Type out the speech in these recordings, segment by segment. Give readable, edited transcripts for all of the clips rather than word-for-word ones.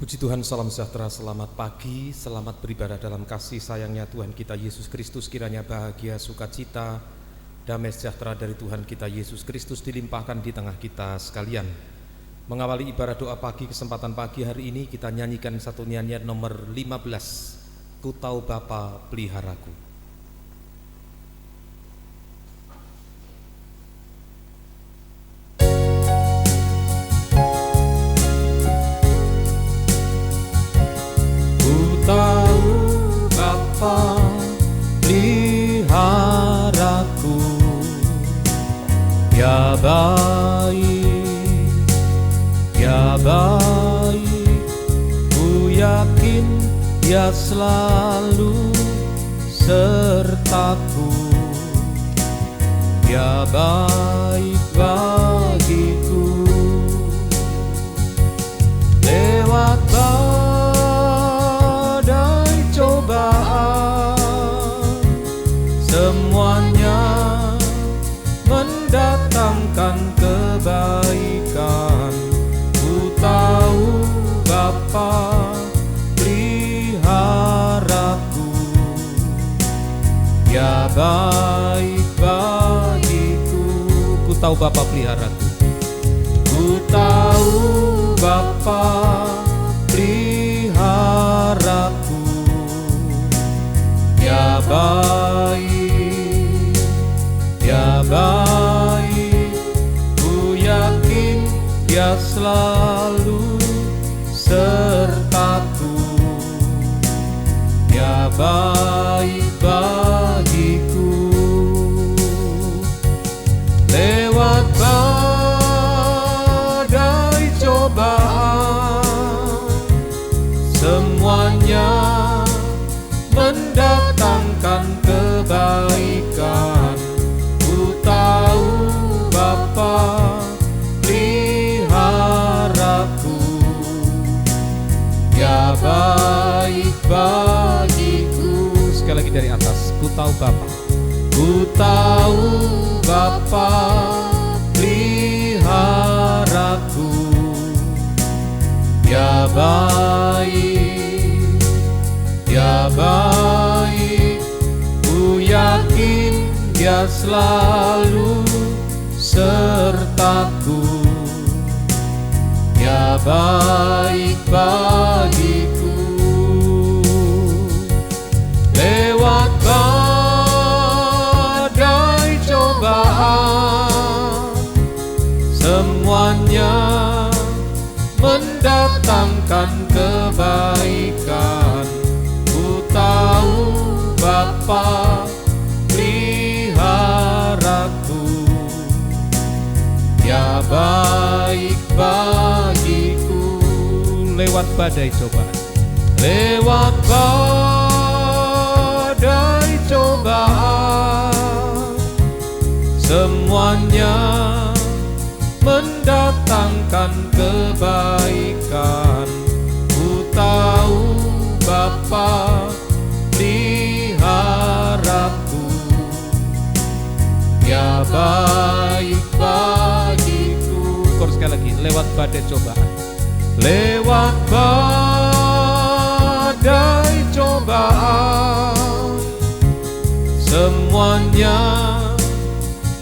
Puji Tuhan, salam sejahtera, selamat pagi, selamat beribadah dalam kasih sayangnya Tuhan kita Yesus Kristus. Kiranya bahagia, sukacita, damai sejahtera dari Tuhan kita Yesus Kristus dilimpahkan di tengah kita sekalian. Mengawali ibadah doa pagi kesempatan pagi hari ini, kita nyanyikan satu nyanyian nomor 15, Ku Tahu Bapa Peliharaku. Peliharaku, ya baik, ya baik. Ku yakin Dia selalu sertaku, ya baik bagiku. Lewat badai cobaan, semuanya mendatangkan kebaikan. Ku tahu Bapa peliharaku, ya baik bagiku. Ku tahu Bapa peliharaku. Ku tahu Bapa peliharaku, ya baik, ya baik. Ku yakin Dia selalu sertaku, ya baik bagiku. Lewat badai cobaan, semuanya mendatangkan kebaikan. Ku tahu Bapa peliharaku, ya baik bagiku. Sekali lagi dari atas, ku tahu Bapa. Ku tahu Bapa peliharaku, ya baik, ya baik. Ku yakin Dia selalu sertaku, ya baik bagiku. Lewat badai cobaan, semuanya mendatangkan kebaikan. Ku tahu Bapa peliharaku, ya baik bagiku. Lewat badai cobaan, lewat badai cobaan, semuanya mendatangkan kebaikan. Ku tahu Bapa peliharaku, ya baik bagiku. kor sekali lagi, lewat badai cobaan, Lewat badai cobaan, semuanya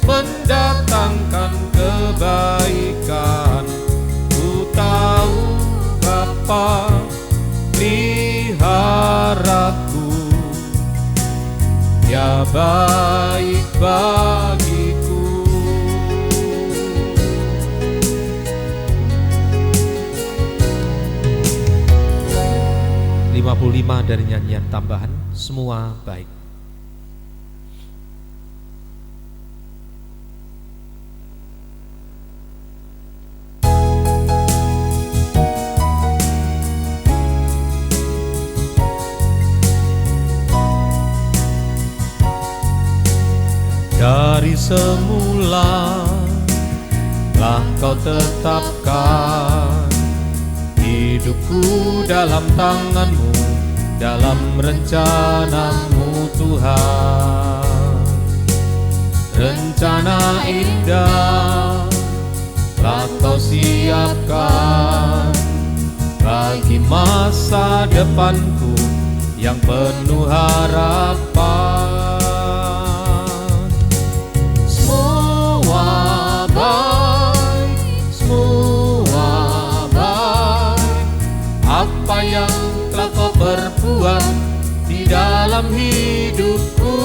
mendatangkan kebaikan. Ku tahu Bapa peliharaku, ya baik bagiku. 55 dari nyanyian tambahan, semua baik. Dari semula telah Kau tetapkan hidupku dalam tangan-Mu, dalam rencana-Mu Tuhan. Rencana indah telah Kau siapkan bagi masa depanku yang penuh harapan. Semua baik, semua baik, apa yang telah kau perbuat di dalam hidupku.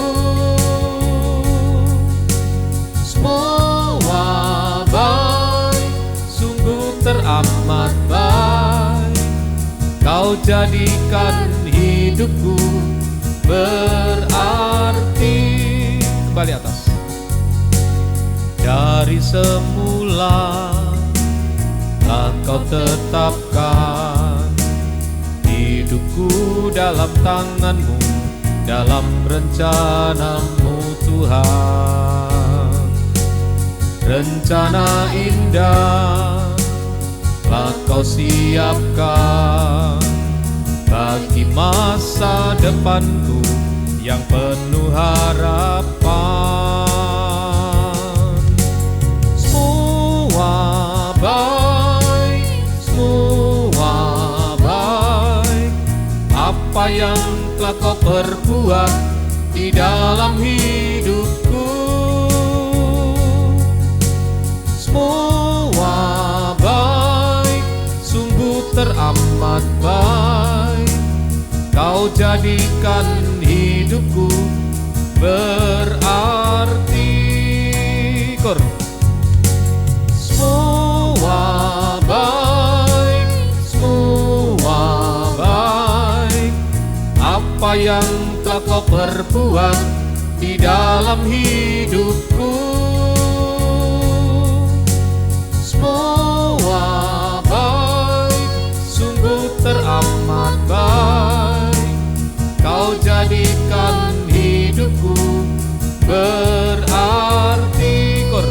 Semua baik, sungguh teramat baik, kau jadikan hidupku berarti. Kembali atas. Dari semula telah kau tetapkan hidupku dalam tangan-Mu, dalam rencana-Mu Tuhan. Rencana indah telah kau siapkan bagi masa depanku yang penuh harapan. Semua baik, semua baik, apa yang telah kau perbuat di dalam hidupku. Semua baik, sungguh teramat baik, kau jadikan hidupku berarti. Kor. Semua baik, semua baik, apa yang telah kau perbuat di dalam hidupku. Semua baik, sungguh teramat baik, kau jadikan hidupku berarti. Kor.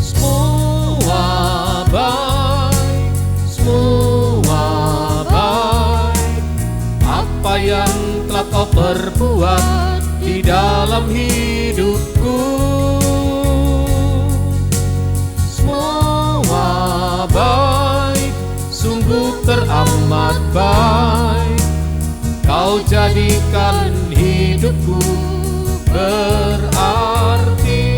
Semua baik, semua baik, apa yang telah kau perbuat di dalam hidupku. Semua baik, sungguh teramat baik, kau jadikan hidupku berarti.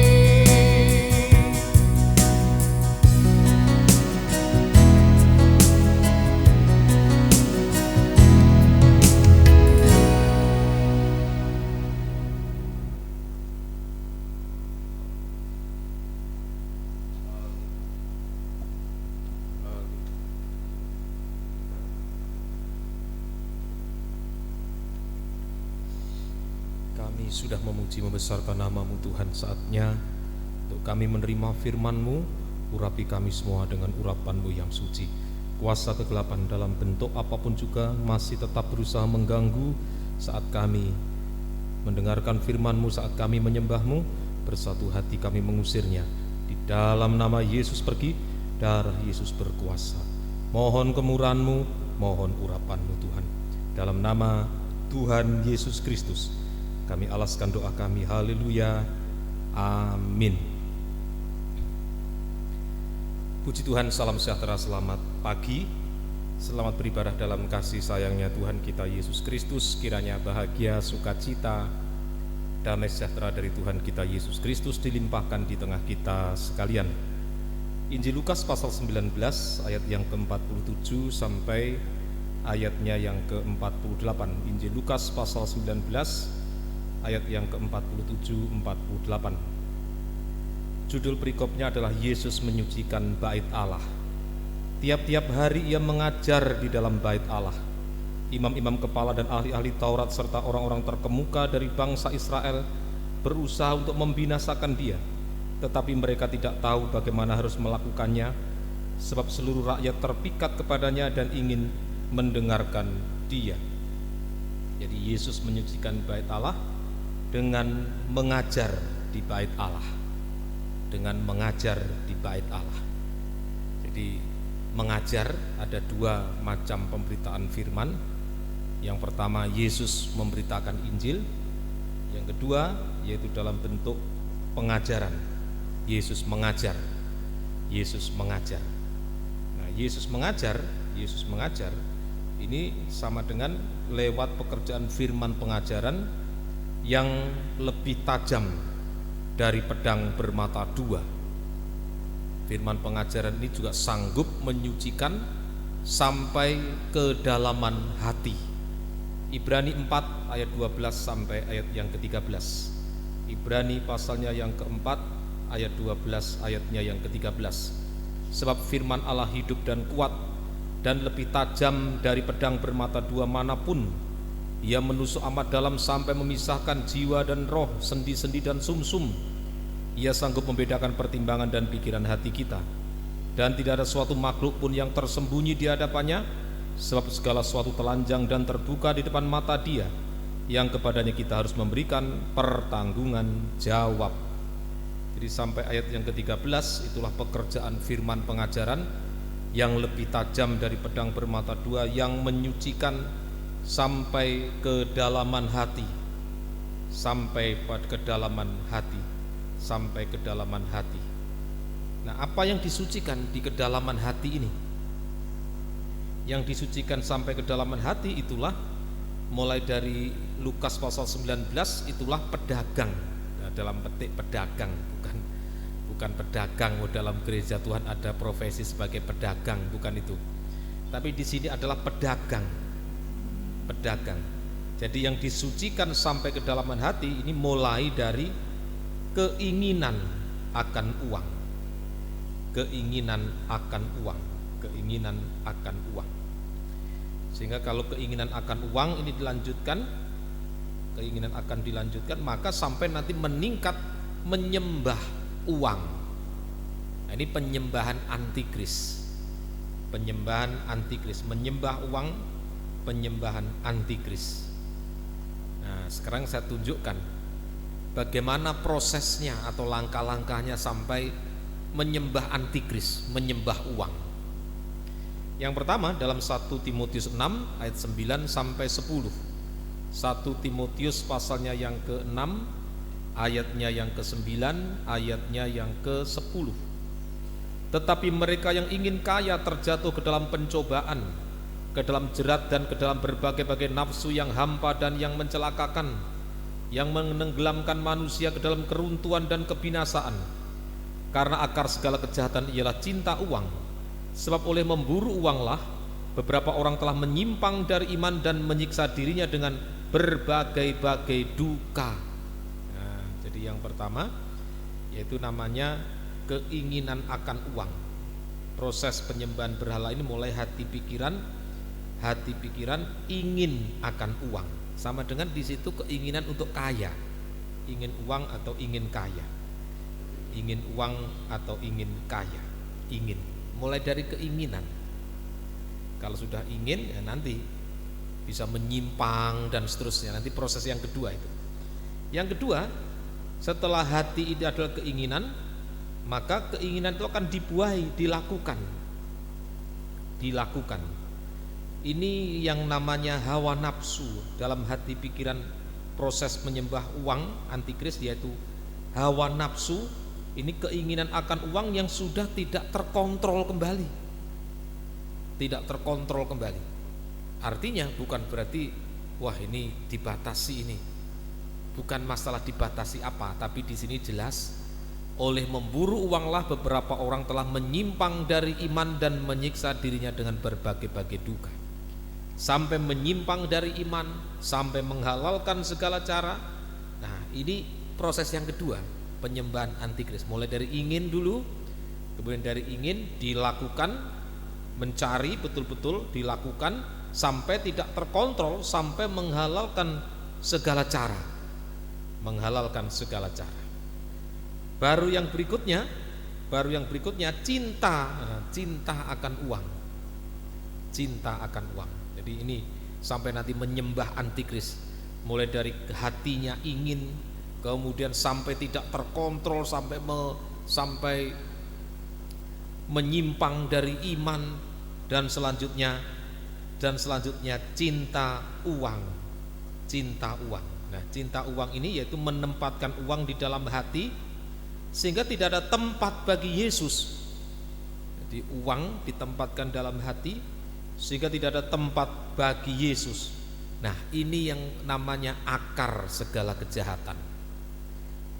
Kami sudah memuji membesarkan nama-Mu Tuhan. Saatnya untuk kami menerima firman-Mu. Urapi kami semua dengan urapan-Mu yang suci. Kuasa kegelapan dalam bentuk apapun juga masih tetap berusaha mengganggu saat kami mendengarkan firman-Mu, saat kami menyembah-Mu. Bersatu hati kami mengusirnya. Di dalam nama Yesus pergi, darah Yesus berkuasa. Mohon kemurahan-Mu, mohon urapan-Mu Tuhan. Dalam nama Tuhan Yesus Kristus kami alaskan doa kami. Haleluya, amin. Puji Tuhan, salam sejahtera, selamat pagi. Selamat beribadah dalam kasih sayangnya Tuhan kita Yesus Kristus. Kiranya bahagia, sukacita, damai sejahtera dari Tuhan kita Yesus Kristus dilimpahkan di tengah kita sekalian. Injil Lukas pasal 19 ayat yang ke-47 sampai ayatnya yang ke-48. Injil Lukas pasal 19 ayat yang ke-47-48. Judul perikopnya adalah Yesus menyucikan bait Allah. Tiap-tiap hari ia mengajar di dalam bait Allah. Imam-imam kepala dan ahli-ahli Taurat serta orang-orang terkemuka dari bangsa Israel berusaha untuk membinasakan dia, tetapi mereka tidak tahu bagaimana harus melakukannya, sebab seluruh rakyat terpikat kepadanya dan ingin mendengarkan dia. Jadi Yesus menyucikan bait Allah dengan mengajar di bait Allah. Dengan mengajar di bait Allah. Jadi mengajar ada dua macam pemberitaan firman. Yang pertama Yesus memberitakan Injil. Yang kedua yaitu dalam bentuk pengajaran. Yesus mengajar. Yesus mengajar. Nah, Yesus mengajar ini sama dengan lewat pekerjaan firman pengajaran yang lebih tajam dari pedang bermata dua. Firman pengajaran ini juga sanggup menyucikan sampai kedalaman hati. Ibrani 4 ayat 12 sampai ayat yang ke-13. Ibrani pasalnya yang keempat ayat 12 ayatnya yang ke-13. Sebab firman Allah hidup dan kuat dan lebih tajam dari pedang bermata dua manapun. Ia menusuk amat dalam sampai memisahkan jiwa dan roh, sendi-sendi dan sumsum. Ia sanggup membedakan pertimbangan dan pikiran hati kita. Dan tidak ada suatu makhluk pun yang tersembunyi di hadapannya, sebab segala sesuatu telanjang dan terbuka di depan mata Dia, yang kepadanya kita harus memberikan pertanggungan jawab. Jadi sampai ayat yang ke-13 itulah pekerjaan firman pengajaran yang lebih tajam dari pedang bermata dua, yang menyucikan sampai kedalaman hati, sampai pada kedalaman hati. Sampai kedalaman hati. Nah, apa yang disucikan di kedalaman hati ini? Yang disucikan sampai kedalaman hati itulah mulai dari Lukas pasal 19, itulah pedagang. Nah, dalam petik pedagang, bukan pedagang. Dalam gereja Tuhan ada profesi sebagai pedagang, bukan itu. Tapi di sini adalah pedagang. Jadi yang disucikan sampai kedalaman hati ini mulai dari keinginan akan uang. Sehingga kalau keinginan akan uang ini dilanjutkan, maka sampai nanti meningkat menyembah uang. Nah, ini penyembahan antikris. Menyembah uang, penyembahan antikris. Nah, sekarang saya tunjukkan bagaimana prosesnya atau langkah-langkahnya sampai menyembah antikris, menyembah uang. Yang pertama dalam 1 Timotius 6 ayat 9 sampai 10. 1 Timotius pasalnya yang ke-6 ayatnya yang ke-9, ayatnya yang ke-10. Tetapi mereka yang ingin kaya terjatuh ke dalam pencobaan, ke dalam jerat dan ke dalam berbagai-bagai nafsu yang hampa dan yang mencelakakan, yang menenggelamkan manusia ke dalam keruntuhan dan kebinasaan. Karena akar segala kejahatan ialah cinta uang. Sebab oleh memburu uanglah beberapa orang telah menyimpang dari iman dan menyiksa dirinya dengan berbagai-bagai duka. Nah, jadi yang pertama yaitu namanya keinginan akan uang. Proses penyembahan berhala ini mulai hati pikiran ingin akan uang. Sama dengan di situ keinginan untuk kaya, ingin uang atau ingin kaya, ingin. Mulai dari keinginan. Kalau sudah ingin, ya nanti bisa menyimpang dan seterusnya. Nanti proses yang kedua itu. Yang kedua, setelah hati itu adalah keinginan, maka keinginan itu akan dibuahi, dilakukan. Ini yang namanya hawa nafsu dalam hati pikiran. Proses menyembah uang antikris yaitu hawa nafsu. Ini keinginan akan uang yang sudah tidak terkontrol kembali. Artinya bukan berarti wah ini dibatasi ini. Bukan masalah dibatasi apa, tapi di sini jelas oleh memburu uanglah beberapa orang telah menyimpang dari iman dan menyiksa dirinya dengan berbagai-bagai duka. Sampai menyimpang dari iman, sampai menghalalkan segala cara. Nah, ini proses yang kedua, penyembahan antikris. Mulai dari ingin dulu, kemudian dari ingin dilakukan, mencari betul-betul dilakukan sampai tidak terkontrol, sampai menghalalkan segala cara. Baru yang berikutnya cinta akan uang. Jadi ini sampai nanti menyembah antikris, mulai dari hatinya ingin, kemudian sampai tidak terkontrol, sampai menyimpang dari iman, dan selanjutnya cinta uang. Nah, cinta uang ini yaitu menempatkan uang di dalam hati sehingga tidak ada tempat bagi Yesus. Jadi uang ditempatkan dalam hati sehingga tidak ada tempat bagi Yesus. Nah, ini yang namanya akar segala kejahatan.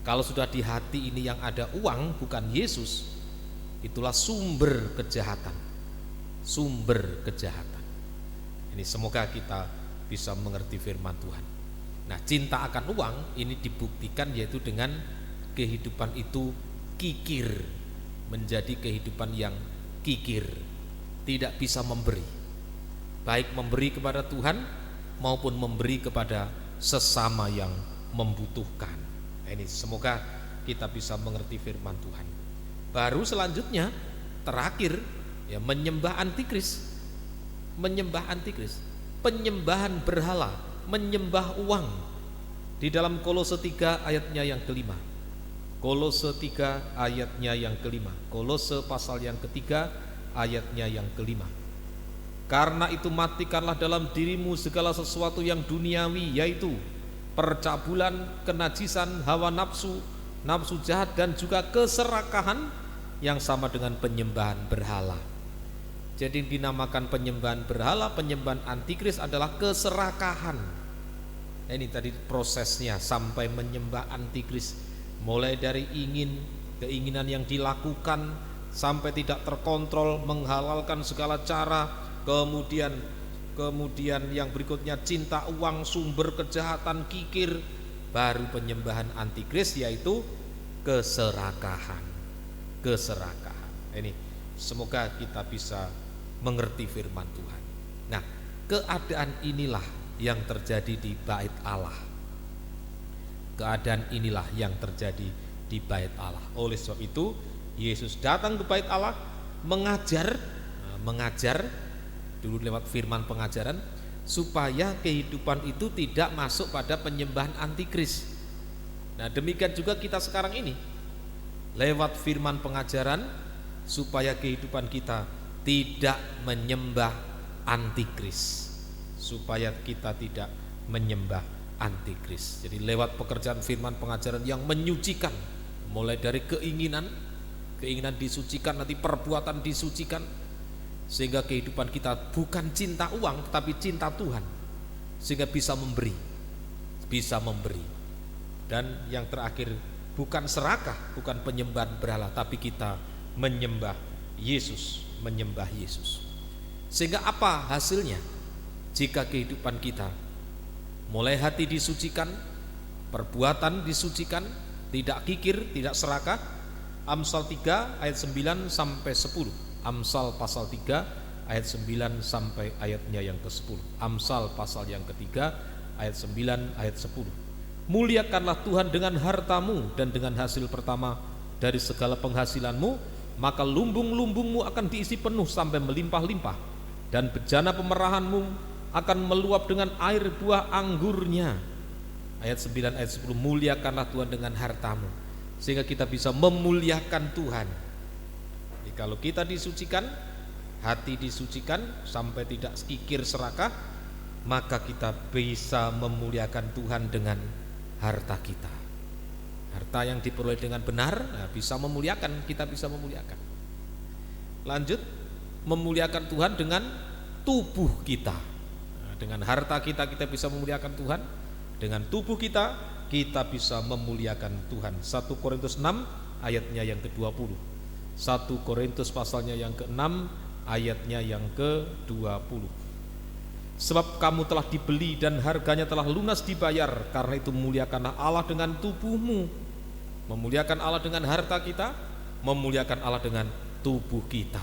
Kalau sudah di hati ini yang ada uang, bukan Yesus, itulah sumber kejahatan. Sumber kejahatan. Ini semoga kita bisa mengerti firman Tuhan. Nah, cinta akan uang ini dibuktikan yaitu dengan kehidupan itu kikir, menjadi kehidupan yang kikir, tidak bisa memberi, baik memberi kepada Tuhan maupun memberi kepada sesama yang membutuhkan. Ini semoga kita bisa mengerti firman Tuhan. Baru selanjutnya terakhir ya, menyembah antikris. Menyembah antikris, penyembahan berhala, menyembah uang. Di dalam Kolose 3 ayatnya yang kelima. Kolose 3 ayatnya yang kelima. Kolose pasal yang ketiga ayatnya yang kelima. Karena itu matikanlah dalam dirimu segala sesuatu yang duniawi, yaitu percabulan, kenajisan, hawa nafsu, nafsu jahat, dan juga keserakahan yang sama dengan penyembahan berhala. Jadi dinamakan penyembahan berhala, penyembahan antikris adalah keserakahan. Ini tadi prosesnya sampai menyembah antikris, mulai dari keinginan yang dilakukan sampai tidak terkontrol, menghalalkan segala cara, kemudian yang berikutnya cinta uang, sumber kejahatan, kikir, baru penyembahan antikris yaitu keserakahan. Keserakahan. Ini semoga kita bisa mengerti firman Tuhan. Nah, keadaan inilah yang terjadi di bait Allah. Keadaan inilah yang terjadi di bait Allah. Oleh sebab itu Yesus datang ke bait Allah mengajar dulu lewat firman pengajaran supaya kehidupan itu tidak masuk pada penyembahan antikris. Nah, demikian juga kita sekarang ini lewat firman pengajaran supaya kehidupan kita tidak menyembah antikris, supaya kita tidak menyembah antikris. Jadi lewat pekerjaan firman pengajaran yang menyucikan, mulai dari keinginan disucikan, nanti perbuatan disucikan, sehingga kehidupan kita bukan cinta uang tetapi cinta Tuhan, sehingga bisa memberi. Dan yang terakhir, bukan serakah, bukan penyembahan berhala, tapi kita menyembah Yesus. Sehingga apa hasilnya? Jika kehidupan kita mulai hati disucikan, perbuatan disucikan, tidak kikir, tidak serakah. Amsal 3 ayat 9 sampai 10. Amsal pasal 3 ayat 9 sampai ayatnya yang ke-10. Amsal pasal yang ketiga ayat 9 ayat 10. Muliakanlah Tuhan dengan hartamu dan dengan hasil pertama dari segala penghasilanmu, maka lumbung-lumbungmu akan diisi penuh sampai melimpah-limpah, dan bejana pemerahanmu akan meluap dengan air buah anggurnya. Ayat 9 ayat 10, muliakanlah Tuhan dengan hartamu, sehingga kita bisa memuliakan Tuhan. Jadi kalau kita disucikan, hati disucikan sampai tidak kikir serakah, maka kita bisa memuliakan Tuhan dengan harta kita. Harta yang diperoleh dengan benar bisa memuliakan, kita bisa memuliakan. Lanjut, memuliakan Tuhan dengan tubuh kita. Dengan harta kita bisa memuliakan Tuhan, dengan tubuh kita bisa memuliakan Tuhan. 1 Korintus 6 ayatnya yang ke-20. 1 Korintus pasalnya yang ke-6 ayatnya yang ke-20. Sebab kamu telah dibeli dan harganya telah lunas dibayar, karena itu muliakanlah Allah dengan tubuhmu. Memuliakan Allah dengan harta kita, memuliakan Allah dengan tubuh kita.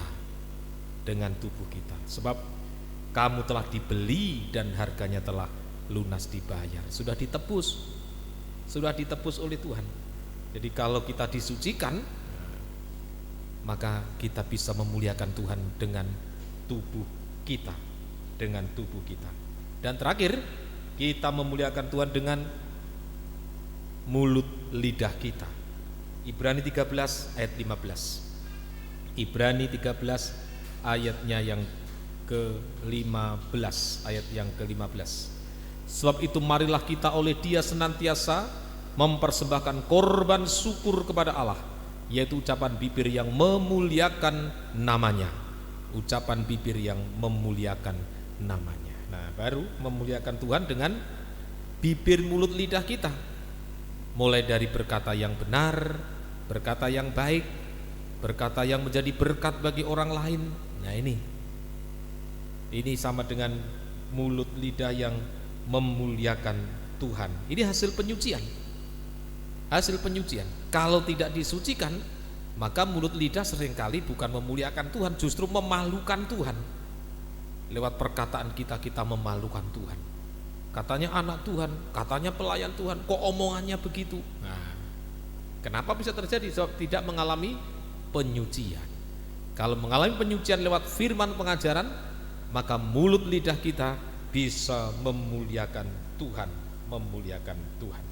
Dengan tubuh kita. Sebab kamu telah dibeli dan harganya telah lunas dibayar. Sudah ditebus oleh Tuhan. Jadi kalau kita disucikan, maka kita bisa memuliakan Tuhan dengan tubuh kita. Dengan tubuh kita. Dan terakhir, kita memuliakan Tuhan dengan mulut lidah kita. Ibrani 13 ayat 15. Ibrani 13 ayatnya yang ke-15, ayat yang ke-15. Sebab itu marilah kita oleh Dia senantiasa mempersembahkan korban syukur kepada Allah, yaitu ucapan bibir yang memuliakan namanya. Ucapan bibir yang memuliakan namanya. Nah, baru memuliakan Tuhan dengan bibir, mulut, lidah kita. Mulai dari berkata yang benar, berkata yang baik, berkata yang menjadi berkat bagi orang lain. Nah, ini sama dengan mulut, lidah yang memuliakan Tuhan. Ini hasil penyucian. Hasil penyucian. Kalau tidak disucikan, maka mulut lidah seringkali bukan memuliakan Tuhan, justru memalukan Tuhan. Lewat perkataan kita memalukan Tuhan. Katanya anak Tuhan, katanya pelayan Tuhan, kok omongannya begitu? Nah, kenapa bisa terjadi? Sebab tidak mengalami penyucian. Kalau mengalami penyucian lewat firman pengajaran, maka mulut lidah kita bisa memuliakan Tuhan, memuliakan Tuhan.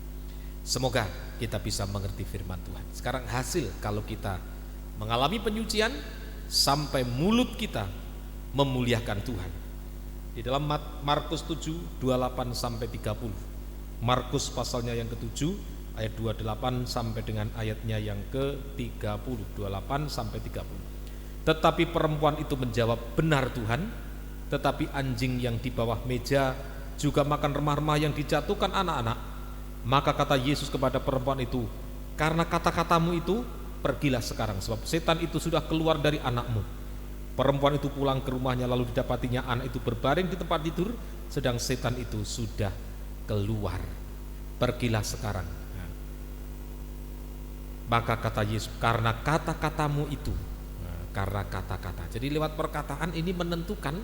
Semoga kita bisa mengerti firman Tuhan. Sekarang hasil kalau kita mengalami penyucian sampai mulut kita memuliakan Tuhan. Di dalam Markus 7, 28 sampai 30. Markus pasalnya yang ke-7 ayat 28 sampai dengan ayatnya yang ke-30, 28 sampai 30. Tetapi perempuan itu menjawab, benar Tuhan, tetapi anjing yang di bawah meja juga makan remah-remah yang dijatuhkan anak-anak. Maka kata Yesus kepada perempuan itu, karena kata-katamu itu, pergilah sekarang, sebab setan itu sudah keluar dari anakmu. Perempuan itu pulang ke rumahnya, lalu didapatinya anak itu berbaring di tempat tidur, sedang setan itu sudah keluar. Pergilah sekarang. Nah, maka kata Yesus, karena kata-katamu itu. Nah, karena kata-kata. Jadi lewat perkataan ini menentukan,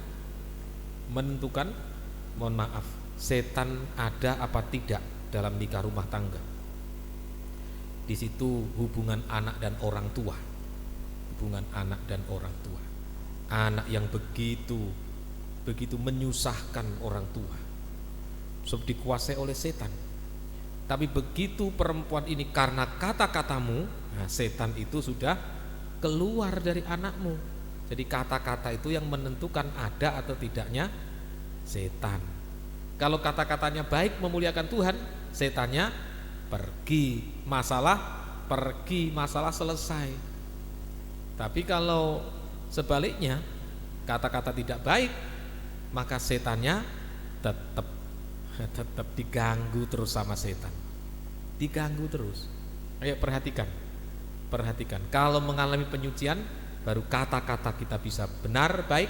mohon maaf, setan ada apa tidak dalam nikah rumah tangga. Di situ hubungan anak dan orang tua. Hubungan anak dan orang tua. Anak yang begitu menyusahkan orang tua, sebab dikuasai oleh setan. Tapi begitu perempuan ini karena kata-katamu, nah setan itu sudah keluar dari anakmu. Jadi kata-kata itu yang menentukan ada atau tidaknya setan. Kalau kata-katanya baik memuliakan Tuhan, setannya pergi, masalah selesai. Tapi kalau sebaliknya, kata-kata tidak baik, maka setannya tetap diganggu terus sama setan. Diganggu terus. Ayo perhatikan. Kalau mengalami penyucian, baru kata-kata kita bisa benar, baik,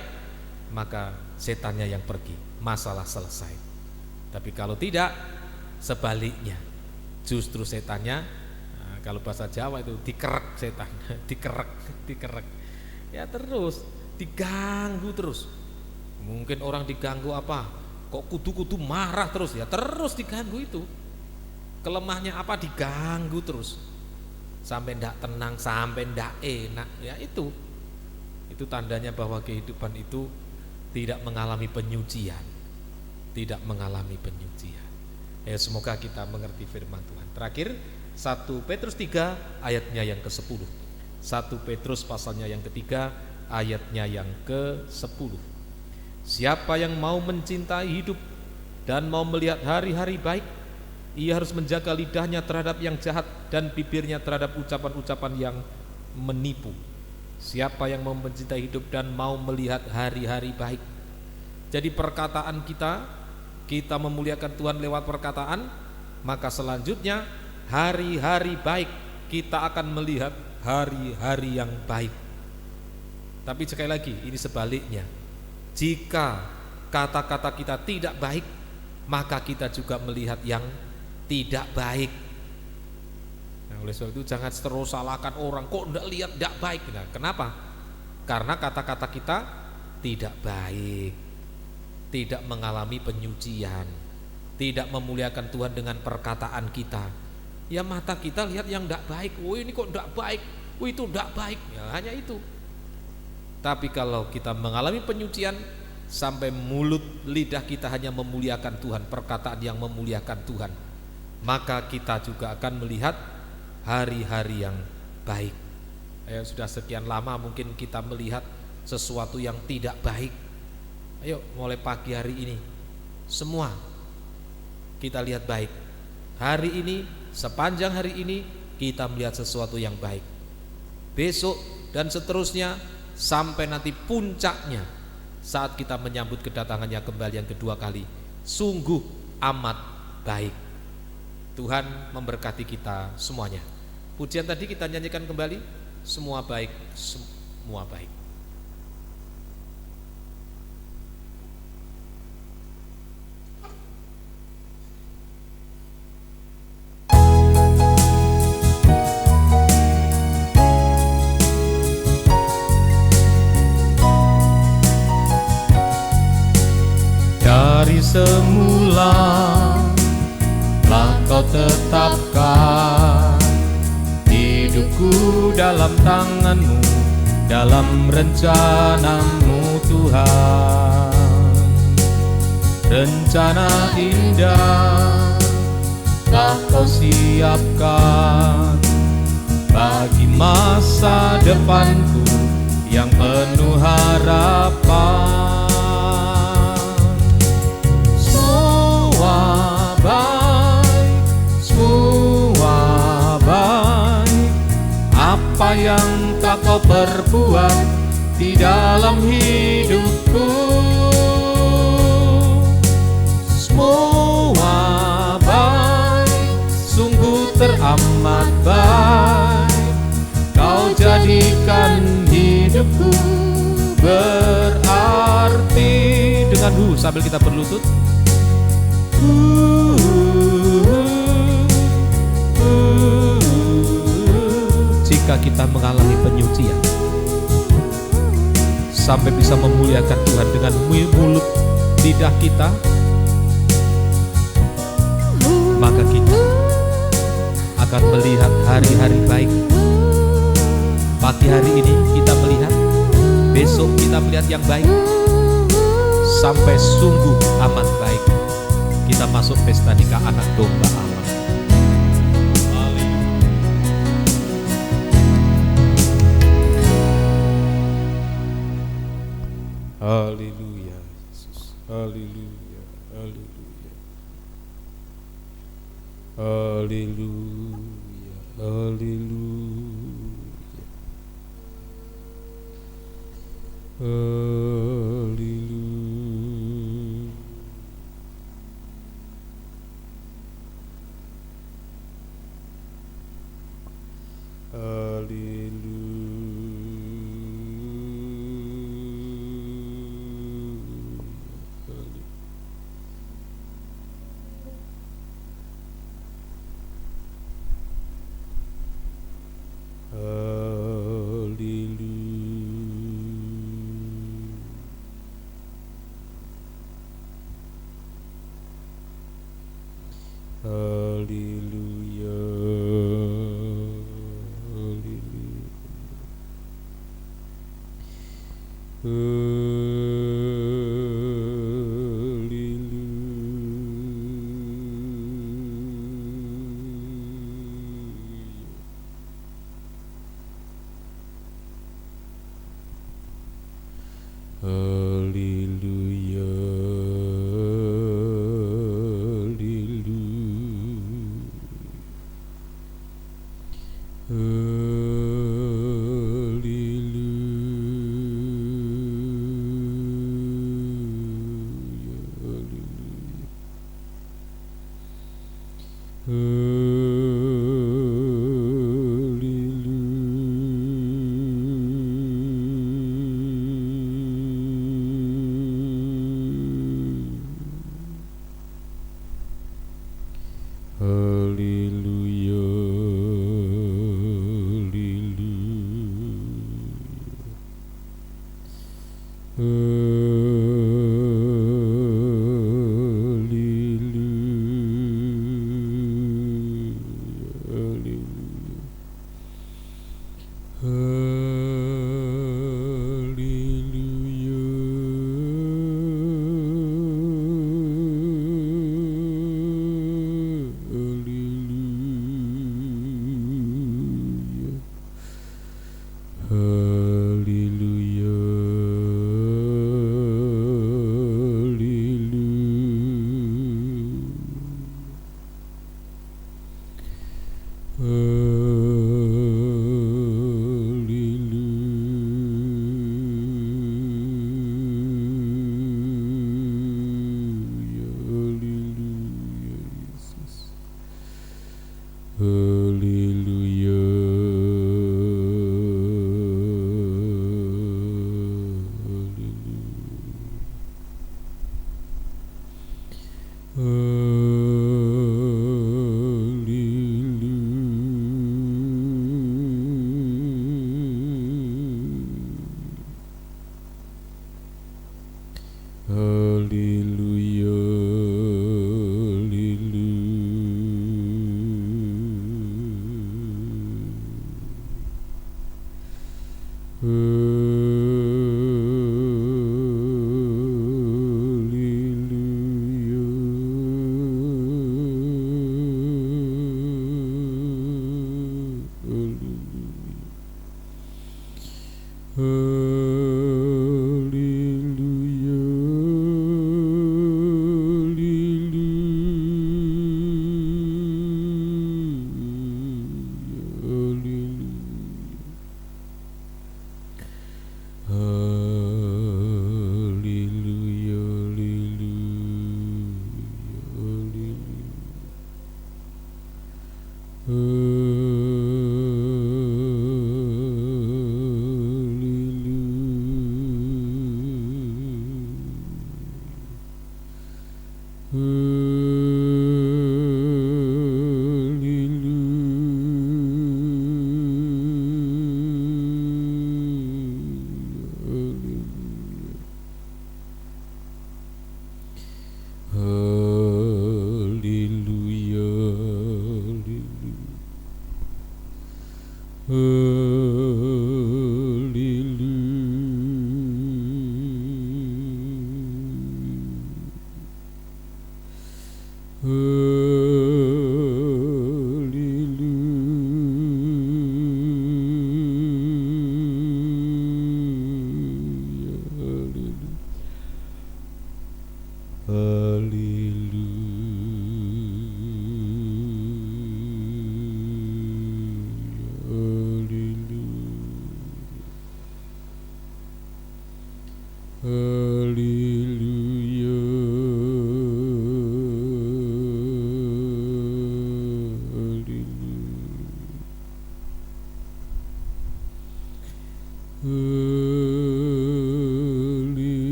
maka setannya yang pergi, masalah selesai. Tapi kalau tidak, sebaliknya, justru setannya, nah, kalau bahasa Jawa itu dikerek setan, dikerek, ya terus diganggu terus. Mungkin orang diganggu apa? Kok kudu marah terus, ya terus diganggu itu. Kelemahnya apa? Diganggu terus, sampai ndak tenang, sampai ndak enak. Ya itu tandanya bahwa kehidupan itu tidak mengalami penyucian. Tidak mengalami penyucian. Ya, semoga kita mengerti firman Tuhan. Terakhir 1 Petrus 3 ayatnya yang ke-10. 1 Petrus pasalnya yang ketiga ayatnya yang ke-10. Siapa yang mau mencintai hidup dan mau melihat hari-hari baik, ia harus menjaga lidahnya terhadap yang jahat dan bibirnya terhadap ucapan-ucapan yang menipu. Siapa yang mau mencintai hidup dan mau melihat hari-hari baik. Jadi perkataan kita memuliakan Tuhan lewat perkataan, maka selanjutnya hari-hari baik, kita akan melihat hari-hari yang baik. Tapi sekali lagi, ini sebaliknya. Jika kata-kata kita tidak baik, maka kita juga melihat yang tidak baik. Nah, oleh sebab itu jangan terus salahkan orang, kok enggak lihat enggak baik. Nah, kenapa? Karena kata-kata kita tidak baik. Tidak mengalami penyucian, tidak memuliakan Tuhan dengan perkataan kita. Ya mata kita lihat yang tidak baik, ini kok tidak baik, itu tidak baik, ya hanya itu. Tapi kalau kita mengalami penyucian sampai mulut lidah kita hanya memuliakan Tuhan, perkataan yang memuliakan Tuhan, maka kita juga akan melihat hari-hari yang baik. Sudah sekian lama mungkin kita melihat sesuatu yang tidak baik. Ayo mulai pagi hari ini semua kita lihat baik. Hari ini, sepanjang hari ini kita melihat sesuatu yang baik. besok dan seterusnya sampai nanti puncaknya saat kita menyambut kedatangannya kembali yang kedua kali. Sungguh amat baik. Tuhan memberkati kita semuanya. Pujian tadi kita nyanyikan kembali, semua baik, semua baik. Dari semula telah Kau tetapkan hidupku dalam tangan-Mu, dalam rencana-Mu Tuhan. Rencana indah telah Kau siapkan bagi masa depanku yang penuh harapan. Apa yang tak Kau perbuat di dalam hidupku, semua baik, sungguh teramat baik. Kau jadikan hidupku berarti. Dengan sambil kita berlutut. Jika kita mengalami penyucian sampai bisa memuliakan Tuhan dengan mulut lidah kita, maka kita akan melihat hari-hari baik. Pagi hari ini kita melihat, besok kita melihat yang baik, sampai sungguh amat baik kita masuk pesta nikah anak domba Allah. Haleluya Yesus, haleluya, haleluya, haleluya, haleluya, haleluya.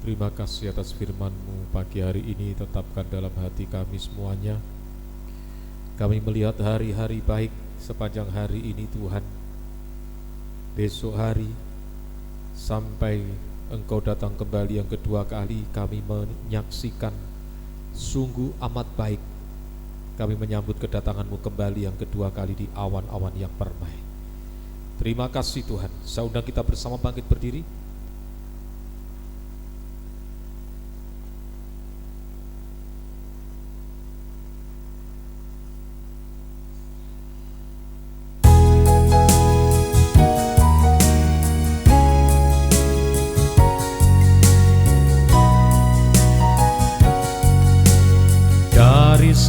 Terima kasih atas firman-Mu pagi hari ini, tetapkan dalam hati kami semuanya. Kami melihat hari-hari baik sepanjang hari ini Tuhan. Besok hari sampai Engkau datang kembali yang kedua kali, kami menyaksikan sungguh amat baik. Kami menyambut kedatangan-Mu kembali yang kedua kali di awan-awan yang permai. Terima kasih Tuhan. Saya undang kita bersama bangkit berdiri.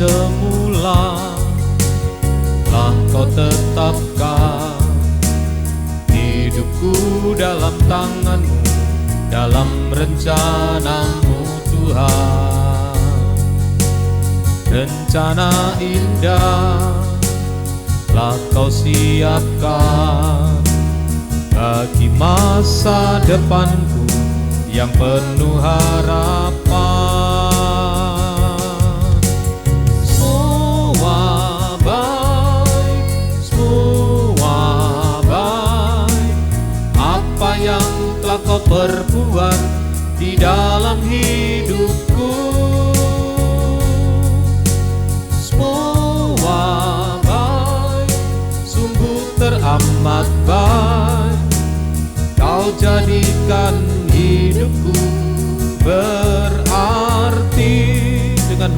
Semula telah Kau tetapkan hidupku dalam tangan-Mu, dalam rencana-Mu Tuhan. Rencana indah telah Kau siapkan bagi masa depanku yang penuh harapan. Kau perbuat di dalam hidupku, semua baik, sungguh teramat baik. Kau jadikan hidupku berarti dengan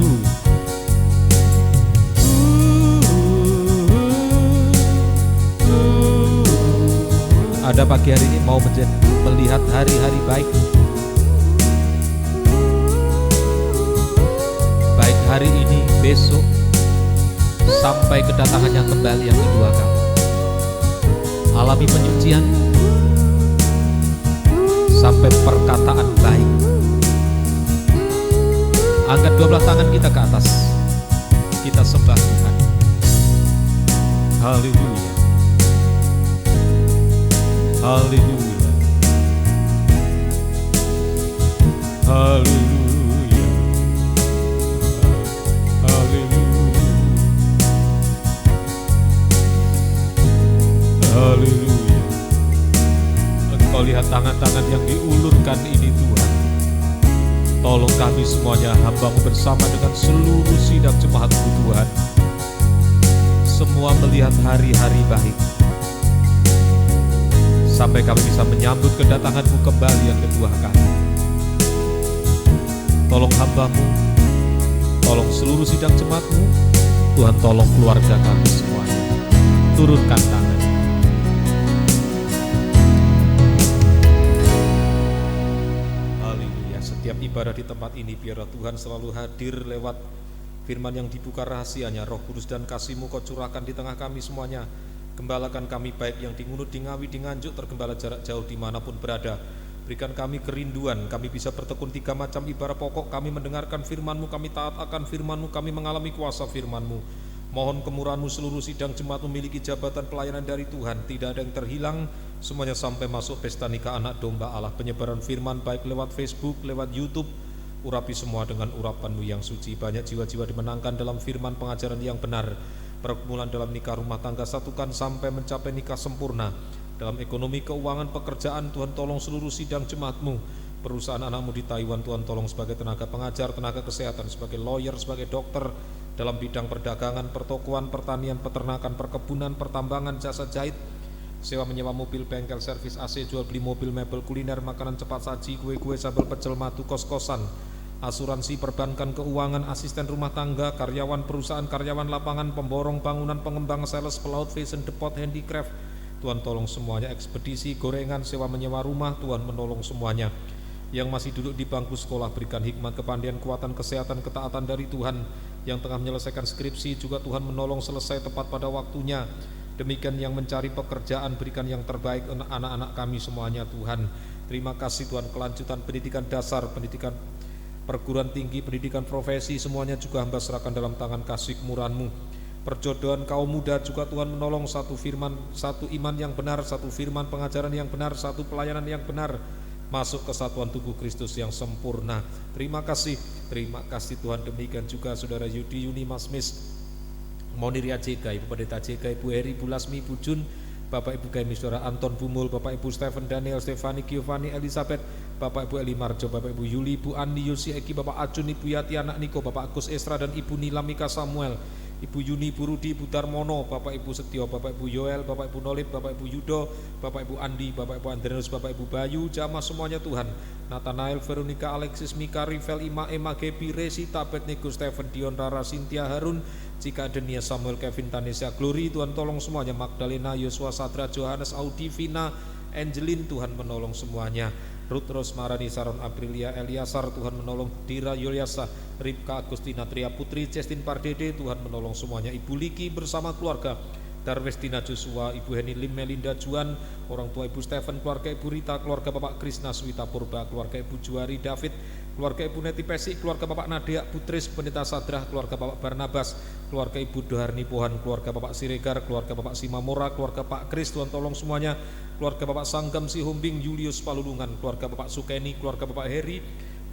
Ada pagi hari ini mau melihat hari-hari baik. Baik hari ini, besok, sampai kedatangannya kembali yang kedua kali. Alami penyucian sampai perkataan baik. Angkat 12 tangan kita ke atas. Kita sembah Tuhan. Haleluya. Haleluya. Haleluya. Haleluya. Haleluya. Engkau lihat tangan-tangan yang diulurkan ini Tuhan. Tolong kami semuanya, hamba-Mu bersama dengan seluruh sidang jemaat-Mu Tuhan. Semua melihat hari-hari baik, sampai kami bisa menyambut kedatangan-Mu kembali yang kedua kali. Tolong hamba-Mu, tolong seluruh sidang jemaat-Mu, Tuhan tolong keluarga kami semuanya. Turunkan tangan. Haleluya. Setiap ibadah di tempat ini biarlah Tuhan selalu hadir lewat firman yang dibuka rahasianya. Roh Kudus dan kasih-Mu Kau curahkan di tengah kami semuanya. Gembalakan kami baik yang di Ngunut, di Ngawi, di Nganjuk, tergembala jarak jauh dimanapun berada. Berikan kami kerinduan, kami bisa bertekun 3 macam ibadah pokok. Kami mendengarkan firman-Mu, kami taat akan firman-Mu, kami mengalami kuasa firman-Mu. Mohon kemurahan-Mu seluruh sidang jemaat memiliki jabatan pelayanan dari Tuhan. Tidak ada yang terhilang, semuanya sampai masuk pesta nikah anak domba Allah. Penyebaran firman baik lewat Facebook, lewat YouTube, urapi semua dengan urapan-Mu yang suci. Banyak jiwa-jiwa dimenangkan dalam firman pengajaran yang benar. Pergumulan dalam nikah rumah tangga satukan sampai mencapai nikah sempurna. Dalam ekonomi, keuangan, pekerjaan, Tuhan tolong seluruh sidang jemaat-Mu. Perusahaan anak-Mu di Taiwan, Tuhan tolong sebagai tenaga pengajar, tenaga kesehatan, sebagai lawyer, sebagai dokter, dalam bidang perdagangan, pertokoan, pertanian, peternakan, perkebunan, pertambangan, jasa jahit, sewa menyewa mobil, bengkel, servis AC, jual beli mobil, mebel, kuliner, makanan cepat saji, kue-kue, sambal pecel, madu, kos-kosan, asuransi, perbankan, keuangan, asisten rumah tangga, karyawan perusahaan, karyawan lapangan, pemborong bangunan, pengembang, sales, pelaut, fashion, depot, handicraft. Tuhan tolong semuanya, ekspedisi, gorengan, sewa menyewa rumah, Tuhan menolong semuanya. Yang masih duduk di bangku sekolah, berikan hikmat, kepandaian, kekuatan, kesehatan, ketaatan dari Tuhan. Yang tengah menyelesaikan skripsi juga Tuhan menolong selesai tepat pada waktunya. Demikian yang mencari pekerjaan, berikan yang terbaik untuk anak-anak kami semuanya Tuhan. Terima kasih Tuhan. Kelanjutan pendidikan dasar, pendidikan perguruan tinggi, pendidikan profesi, semuanya juga hamba serahkan dalam tangan kasih kemurahan-Mu. Perjodohan kaum muda juga Tuhan menolong, satu firman, satu iman yang benar, satu firman pengajaran yang benar, satu pelayanan yang benar, masuk kesatuan tubuh Kristus yang sempurna. Terima kasih Tuhan. Demikian juga Saudara Yudi Yuni Masmis, Moniria JK, Ibu Pendeta JK, Ibu Heri, Ibu Lasmi, Ibu Jun, Bapak Ibu Gemi, Saudara Anton Bumul, Bapak Ibu Stephen, Daniel, Stefani, Giovanni, Elizabeth, Bapak Ibu Eli Marjo, Bapak Ibu Yuli, Ibu Andi, Yosi, Eki, Bapak Acun, Ibu Yati, Anak Niko, Bapak Agus Esra dan Ibu Nilamika Samuel, Ibu Yuni, Ibu Rudi, Ibu Darmono, Bapak Ibu Setio, Bapak Ibu Yoel, Bapak Ibu Nolip, Bapak Ibu Yudo, Bapak Ibu Andi, Bapak Ibu Andreus, Bapak Ibu Bayu, jamaah semuanya Tuhan. Nathanael, Veronica, Alexis, Mika, Rivel, Ima, Emma, Gebi, Resi, Tabet, Nego, Stephen, Dion, Rara, Cynthia, Harun, Cika, Denia, Samuel, Kevin, Tanesia, Glory, Tuhan tolong semuanya. Magdalena, Yosua, Sadra, Johannes, Audi, Vina, Angelin, Tuhan menolong semuanya. Ruth, Rosmarani, Saron, Aprilia, Eliasar, Tuhan menolong. Dira, Yuliasa, Ripka, Agustina, Tria Putri, Justin Pardede, Tuhan menolong semuanya. Ibu Liki bersama keluarga, Darwestina Joshua, Ibu Heni Lim, Melinda Juan, orang tua Ibu Stephen, keluarga Ibu Rita, keluarga Bapak Krisna Swita Purba, keluarga Ibu Juari David, keluarga Ibu Neti Pesi, keluarga Bapak Nadia Putris, Pendeta Sadrah, keluarga Bapak Barnabas, keluarga Ibu Doharni Pohan, keluarga Bapak Siregar, keluarga Bapak Simamora, keluarga Pak Kris, Tuhan tolong semuanya. Keluarga Bapak Sanggam Sihombing, Julius Palulungan, keluarga Bapak Sukeni, keluarga Bapak Heri,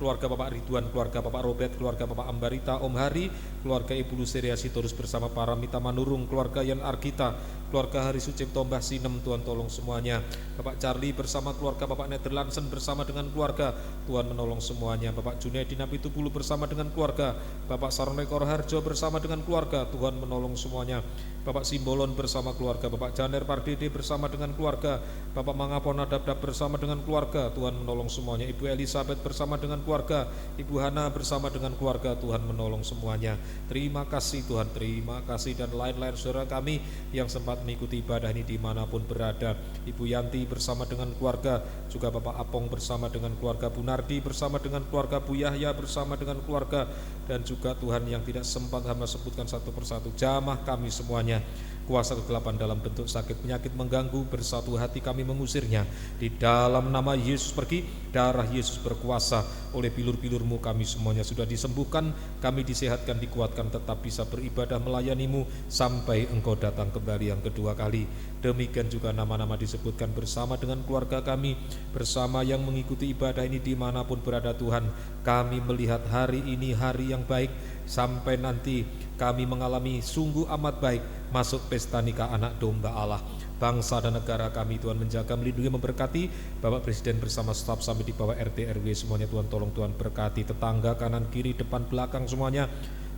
keluarga Bapak Ridwan, keluarga Bapak Robert, keluarga Bapak Ambarita, Om Hari, keluarga Ibu Luseria Sitorus bersama Paramita Manurung, keluarga Yan Argita, keluarga Hari Sucipto Mbah Sinem, Tuhan tolong semuanya. Bapak Charlie bersama keluarga, Bapak Nederlandsen bersama dengan keluarga, Tuhan menolong semuanya. Bapak Junaidi Napitupulu bersama dengan keluarga, Bapak Sarnekor Harjo bersama dengan keluarga, Tuhan menolong semuanya. Bapak Simbolon bersama keluarga, Bapak Janer Pardede bersama dengan keluarga, Bapak Mangapon Adabdab bersama dengan keluarga, Tuhan menolong semuanya. Ibu Elizabeth bersama dengan keluarga, Ibu Hana bersama dengan keluarga, Tuhan menolong semuanya. Terima kasih Tuhan, terima kasih. Dan lain-lain saudara kami yang sempat mengikuti ibadah ini dimanapun berada, Ibu Yanti bersama dengan keluarga, juga Bapak Apong bersama dengan keluarga, Bu Nardi bersama dengan keluarga, Bu Yahya bersama dengan keluarga, dan juga Tuhan yang tidak sempat hamba sebutkan satu persatu, jamaah kami semuanya. Kuasa kegelapan dalam bentuk sakit penyakit mengganggu, bersatu hati kami mengusirnya. Di dalam nama Yesus pergi, darah Yesus berkuasa. Oleh bilur-bilur-Mu kami semuanya sudah disembuhkan, kami disehatkan, dikuatkan, tetap bisa beribadah melayani-Mu sampai Engkau datang kembali yang kedua kali. Demikian juga nama-nama disebutkan bersama dengan keluarga kami, bersama yang mengikuti ibadah ini dimanapun berada Tuhan. Kami melihat hari ini hari yang baik, sampai nanti kami mengalami sungguh amat baik masuk pesta nikah anak domba Allah. Bangsa dan negara kami Tuhan menjaga, melindungi, memberkati. Bapak Presiden bersama staf sampai di bawah RT RW semuanya Tuhan tolong, Tuhan berkati. Tetangga kanan kiri depan belakang semuanya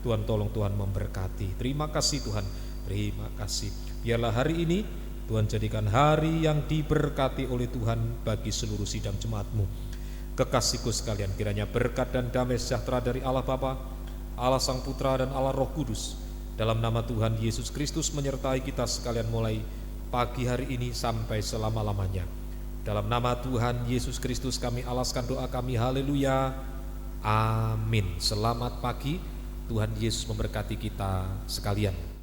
Tuhan tolong, Tuhan memberkati. Terima kasih Tuhan, terima kasih. Biarlah hari ini Tuhan jadikan hari yang diberkati oleh Tuhan bagi seluruh sidang jemaat-Mu. Kekasihku sekalian, kiranya berkat dan damai sejahtera dari Allah Bapa, Allah Sang Putra dan Allah Roh Kudus dalam nama Tuhan Yesus Kristus menyertai kita sekalian mulai pagi hari ini sampai selama-lamanya. Dalam nama Tuhan Yesus Kristus kami alaskan doa kami, haleluya, amin. Selamat pagi, Tuhan Yesus memberkati kita sekalian.